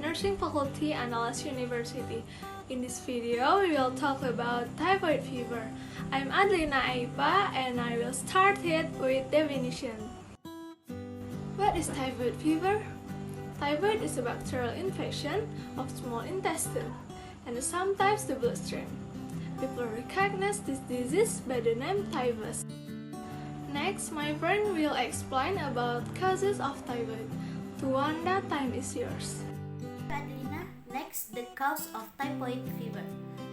Nursing Faculty, Andalas University. In this video, we will talk about typhoid fever. I'm Adlina Aipa and I will start it with definition. What is typhoid fever? Typhoid is a bacterial infection of small intestine and sometimes the bloodstream. People recognize this disease by the name typhus. Next, my friend will explain about causes of typhoid. Dewanda, time is yours. Adlina, next, the cause of typhoid fever.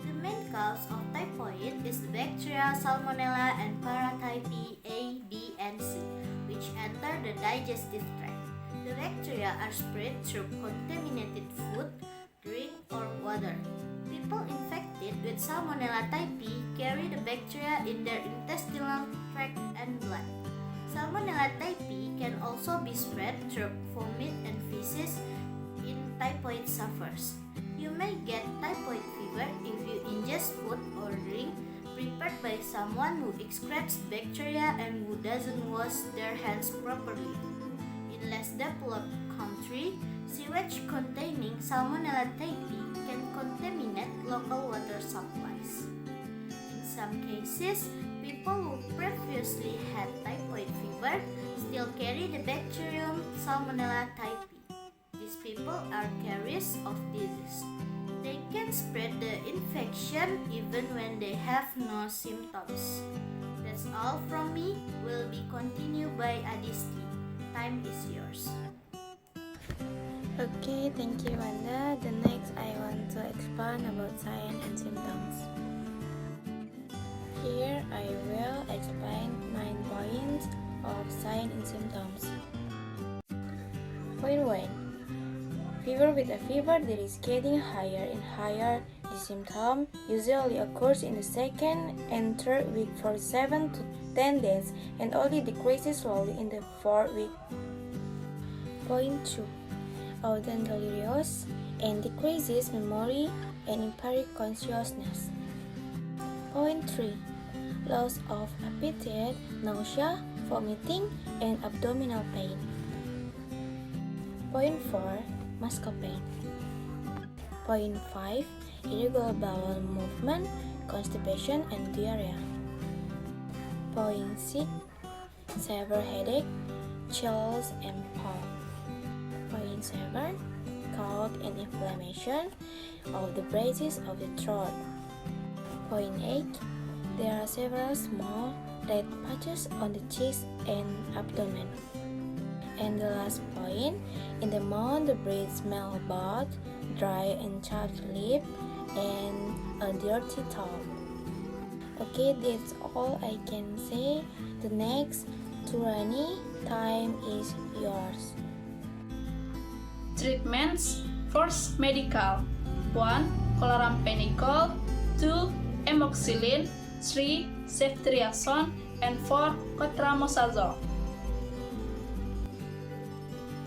The main cause of typhoid is the bacteria Salmonella and paratyphi A, B, and C, which enter the digestive tract. The bacteria are spread through contaminated food, drink, or water. People infected with Salmonella typhi carry the bacteria in their intestinal tract and blood. Salmonella typhi can also be spread through vomit and feces in typhoid sufferers. You may get typhoid fever if you ingest food or drink prepared by someone who excretes bacteria and who doesn't wash their hands properly. In less developed countries, sewage containing Salmonella typhi can contaminate local water supplies. In some cases, people who previously had typhoid fever still carry the bacterium Salmonella typhi. These people are carriers of disease. They can spread the infection even when they have no symptoms. That's all from me. Will be continued by Adisti. Time is yours. Okay, thank you, Wanda. The next I want to explain about signs and symptoms. Here I will explain 9 points of signs and symptoms. Point 1. Fever. With a fever that is getting higher and higher. The symptom usually occurs in the second and third week for 7 to 10 days and only decreases slowly in the 4th week. Point 2. Often delirious and decreases memory and impaired consciousness. Point 3. Loss of appetite, nausea, vomiting, and abdominal pain. Point 4. Muscle pain. Point 5. Irregular bowel movement, constipation, and diarrhea. Point 6. Severe headache, chills, and palm. Point 7. Cold and inflammation of the bridges of the throat. Point 8. There are several small red patches on the chest and abdomen. And the last point, in the mouth the breath smells bad, dry and chapped lip, and a dirty tongue. Okay, that's all I can say. The next, to Rani, time is yours. Treatments. First, medical. 1. Chloramphenicol. 2. Amoxicillin. 3. Ceftriaxone. And 4. Cotramazole.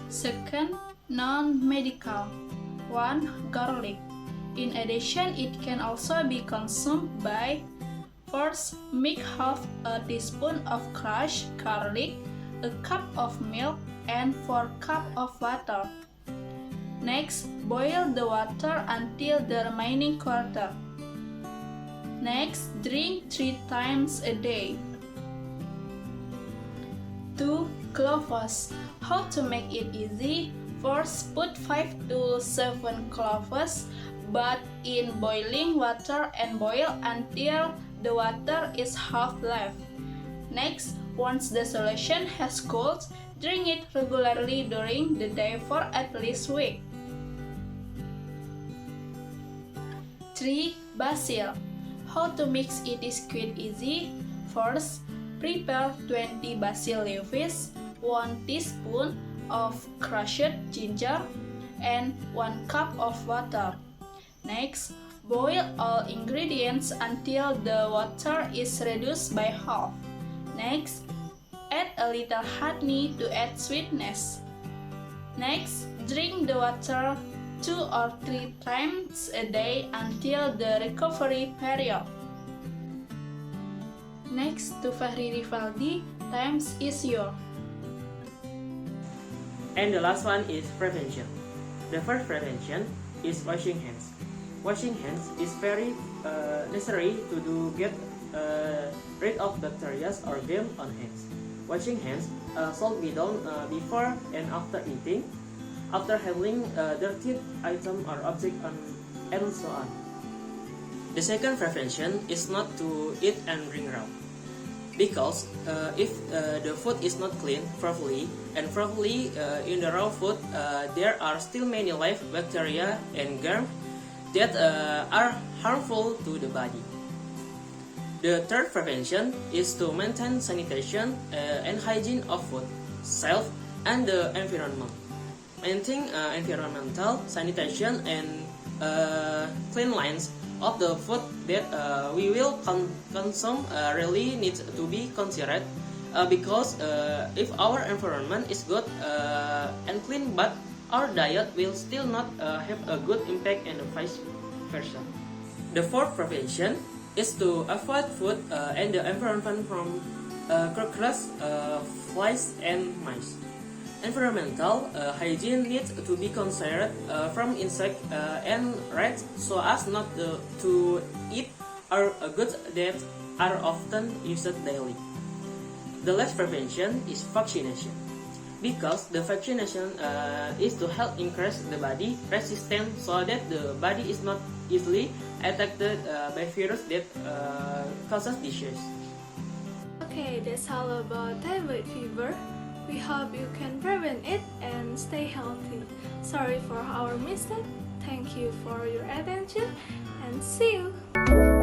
Second, non-medical. 1. Garlic. In addition, it can also be consumed by: first, mix half a teaspoon of crushed garlic, a cup of milk, and 4 cups of water. Next, boil the water until the remaining quarter. Next, drink 3 times a day. 2. Cloves. How to make it easy? First, put 5 to 7 cloves, but in boiling water and boil until the water is half left. Next, once the solution has cooled, drink it regularly during the day for at least a week. 3. Basil. How to mix it is quite easy. First, prepare 20 basil leaves, 1 teaspoon of crushed ginger, and 1 cup of water. Next, boil all ingredients until the water is reduced by half. Next, add a little honey to add sweetness. Next, drink the water 2 or 3 times a day until the recovery period. Next, to Fahri Rivaldi, time is yours. And the last one is prevention. The first prevention is washing hands. Washing hands is very necessary to get rid of bacteria or germs on hands. Washing hands should be done before and after eating, after handling dirty item or object, and so on. The second prevention is not to eat and drink raw, because if the food is not cleaned properly in the raw food, there are still many live bacteria and germs that are harmful to the body. The third prevention is to maintain sanitation and hygiene of food, self, and the environment. Maintain environmental sanitation and cleanliness of the food that we will consume really needs to be considered, because if our environment is good and clean, but our diet will still not have a good impact, and vice versa. The fourth prevention is to avoid food and the environment from cockroaches, flies, and mice. Environmental hygiene needs to be considered from insects and rats, so as not to eat goods that are often used daily. The last prevention is vaccination, because the vaccination is to help increase the body resistance, so that the body is not easily attacked by virus that causes disease. Okay, that's all about typhoid fever. We hope you can prevent it and stay healthy. Sorry for our mistake. Thank you for your attention and see you.